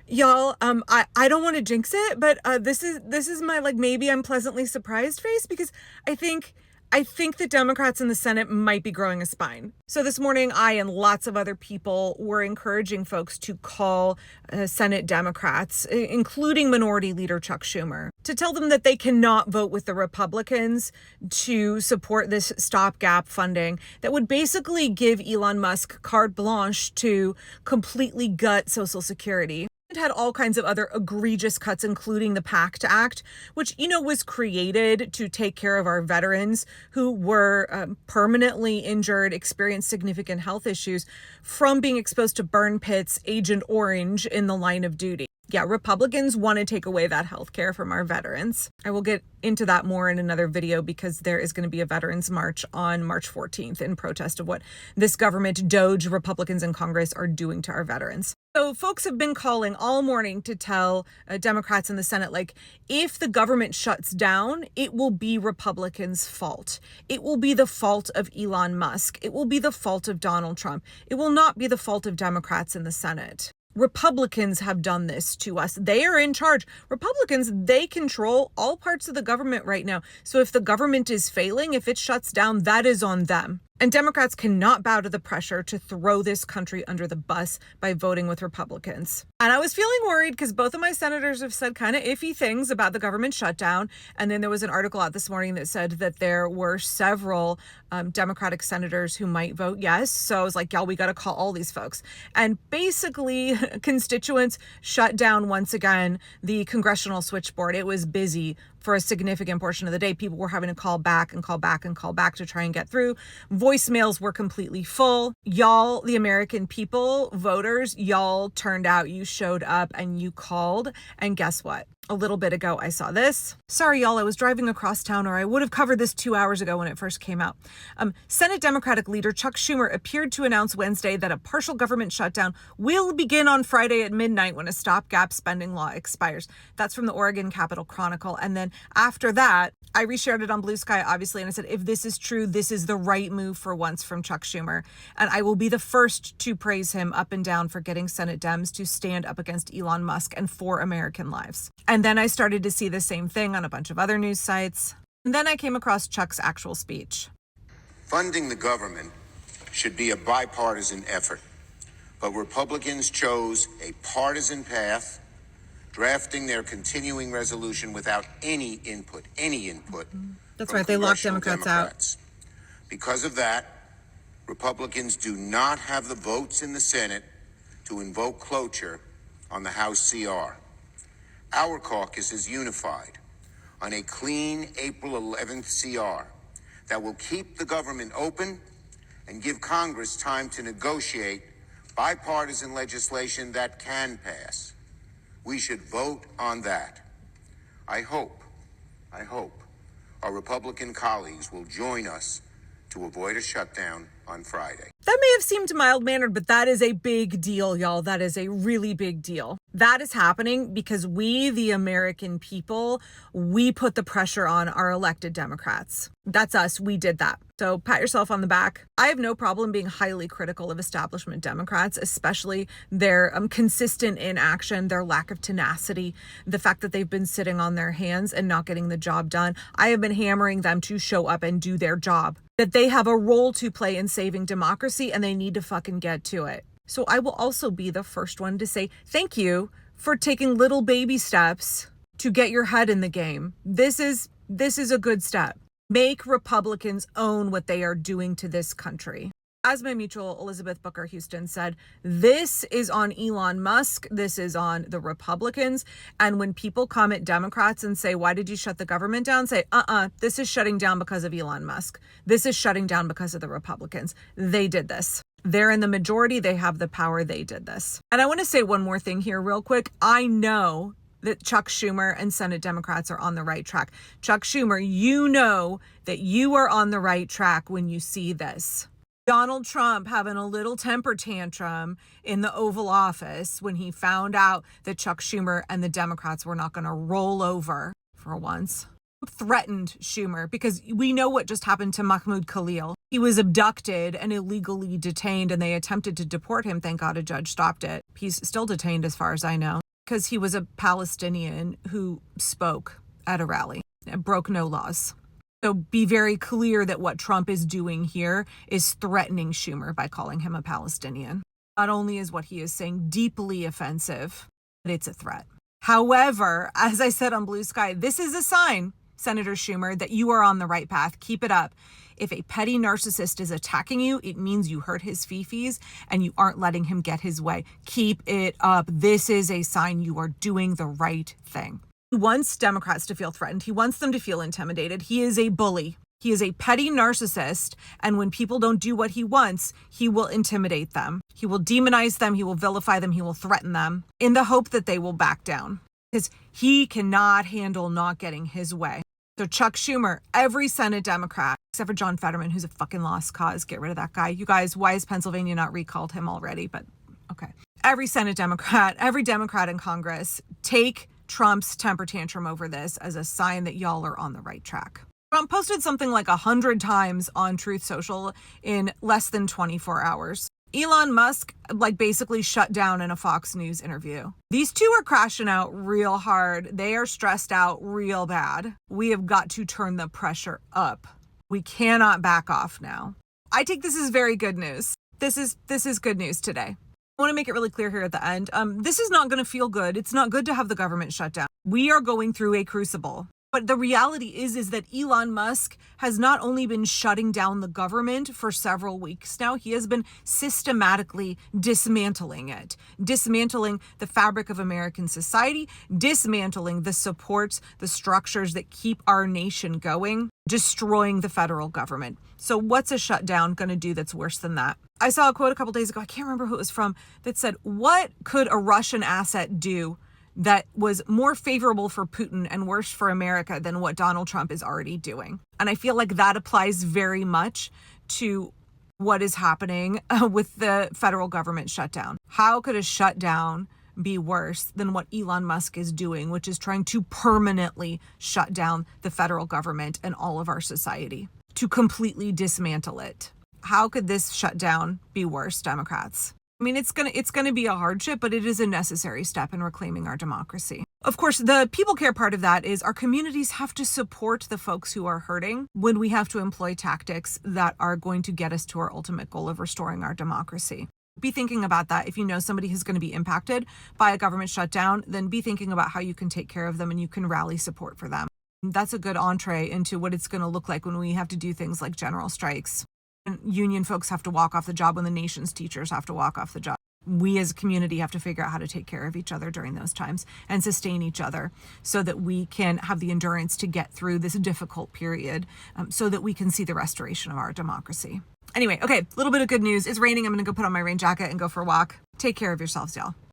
Y'all, I don't want to jinx it, but this is my, like, maybe I'm pleasantly surprised face, because I think the Democrats in the Senate might be growing a spine. So this morning, I and lots of other people were encouraging folks to call Senate Democrats, including Minority Leader Chuck Schumer, to tell them that they cannot vote with the Republicans to support this stopgap funding that would basically give Elon Musk carte blanche to completely gut Social Security. It had all kinds of other egregious cuts, including the PACT Act, which, was created to take care of our veterans who were permanently injured, experienced significant health issues from being exposed to burn pits, Agent Orange in the line of duty. Yeah, Republicans want to take away that health care from our veterans. I will get into that more in another video, because there is going to be a Veterans March on March 14th in protest of what this government, Doge, Republicans in Congress are doing to our veterans. So folks have been calling all morning to tell Democrats in the Senate, like, if the government shuts down, it will be Republicans' fault. It will be the fault of Elon Musk. It will be the fault of Donald Trump. It will not be the fault of Democrats in the Senate. Republicans have done this to us. They are in charge. Republicans, they control all parts of the government right now. So if the government is failing, if it shuts down, that is on them. And Democrats cannot bow to the pressure to throw this country under the bus by voting with Republicans. And I was feeling worried because both of my senators have said kind of iffy things about the government shutdown. And then there was an article out this morning that said that there were several Democratic senators who might vote yes. So I was like, y'all, we got to call all these folks. And basically, constituents shut down once again the congressional switchboard. It was busy for a significant portion of the day. People were having to call back and call back and call back to try and get through. Voicemails were completely full. Y'all, the American people, voters, y'all turned out, you showed up and you called. And guess what? A little bit ago, I saw this. Sorry, y'all, I was driving across town, or I would have covered this 2 hours ago when it first came out. Senate Democratic leader Chuck Schumer appeared to announce Wednesday that a partial government shutdown will begin on Friday at midnight when a stopgap spending law expires. That's from the Oregon Capitol Chronicle. And then after that, I reshared it on Blue Sky, obviously, and I said, if this is true, this is the right move for once from Chuck Schumer. And I will be the first to praise him up and down for getting Senate Dems to stand up against Elon Musk and for American lives. And then I started to see the same thing on a bunch of other news sites. And then I came across Chuck's actual speech. Funding the government should be a bipartisan effort, but Republicans chose a partisan path, drafting their continuing resolution without any input. That's right, they locked Democrats out. Because of that, Republicans do not have the votes in the Senate to invoke cloture on the House CR. Our caucus is unified on a clean April 11th CR that will keep the government open and give Congress time to negotiate bipartisan legislation that can pass. We should vote on that. I hope our Republican colleagues will join us to avoid a shutdown on Friday. That may have seemed mild-mannered, but that is a big deal, y'all. That is a really big deal. That is happening because we, the American people, we put the pressure on our elected Democrats. That's us. We did that. So pat yourself on the back. I have no problem being highly critical of establishment Democrats, especially their consistent inaction, their lack of tenacity, the fact that they've been sitting on their hands and not getting the job done. I have been hammering them to show up and do their job, that they have a role to play in saving democracy and they need to fucking get to it. So I will also be the first one to say thank you for taking little baby steps to get your head in the game. This is a good step. Make Republicans own what they are doing to this country. As my mutual Elizabeth Booker Houston said, this is on Elon Musk. This is on the Republicans. And when people come at Democrats and say, why did you shut the government down? Say, this is shutting down because of Elon Musk. This is shutting down because of the Republicans. They did this. They're in the majority. They have the power. They did this. And I want to say one more thing here real quick. I know that Chuck Schumer and Senate Democrats are on the right track. Chuck Schumer, you know that you are on the right track when you see this. Donald Trump having a little temper tantrum in the Oval Office when he found out that Chuck Schumer and the Democrats were not going to roll over for once. Threatened Schumer because we know what just happened to Mahmoud Khalil. He was abducted and illegally detained and they attempted to deport him. Thank God a judge stopped it. He's still detained as far as I know. because he was a Palestinian who spoke at a rally and broke no laws. So be very clear that what Trump is doing here is threatening Schumer by calling him a Palestinian. Not only is what he is saying deeply offensive, but it's a threat. However, as I said on Blue Sky, this is a sign, Senator Schumer, that you are on the right path. Keep it up. If a petty narcissist is attacking you, it means you hurt his fifis and you aren't letting him get his way. Keep it up. This is a sign you are doing the right thing. He wants Democrats to feel threatened. He wants them to feel intimidated. He is a bully. He is a petty narcissist, and when people don't do what he wants, he will intimidate them. He will demonize them. He will vilify them. He will threaten them in the hope that they will back down, because he cannot handle not getting his way. So Chuck Schumer, every Senate Democrat, except for John Fetterman, who's a fucking lost cause, get rid of that guy. You guys, why has Pennsylvania not recalled him already? But okay. Every Senate Democrat, every Democrat in Congress, take Trump's temper tantrum over this as a sign that y'all are on the right track. Trump posted something like 100 times on Truth Social in less than 24 hours. Elon Musk basically shut down in a Fox News interview. These two are crashing out real hard. They are stressed out real bad. We have got to turn the pressure up. We cannot back off now. I take this as very good news. This is good news today. I want to make it really clear here at the end. This is not going to feel good. It's not good to have the government shut down. We are going through a crucible. But the reality is that Elon Musk has not only been shutting down the government for several weeks now, he has been systematically dismantling it, dismantling the fabric of American society, dismantling the supports, the structures that keep our nation going, destroying the federal government. So what's a shutdown going to do that's worse than that? I saw a quote a couple days ago, I can't remember who it was from, that said, what could a Russian asset do that was more favorable for Putin and worse for America than what Donald Trump is already doing? And I feel like that applies very much to what is happening with the federal government shutdown. How could a shutdown be worse than what Elon Musk is doing, which is trying to permanently shut down the federal government and all of our society, to completely dismantle it? How could this shutdown be worse, Democrats? I mean, it's gonna be a hardship, but it is a necessary step in reclaiming our democracy. Of course, the people care part of that is our communities have to support the folks who are hurting when we have to employ tactics that are going to get us to our ultimate goal of restoring our democracy. Be thinking about that. If you know somebody who's going to be impacted by a government shutdown, then be thinking about how you can take care of them and you can rally support for them. That's a good entree into what it's going to look like when we have to do things like general strikes. Union folks have to walk off the job, when the nation's teachers have to walk off the job. We as a community have to figure out how to take care of each other during those times and sustain each other so that we can have the endurance to get through this difficult period, so that we can see the restoration of our democracy. Anyway, okay, a little bit of good news. It's raining. I'm going to go put on my rain jacket and go for a walk. Take care of yourselves, y'all.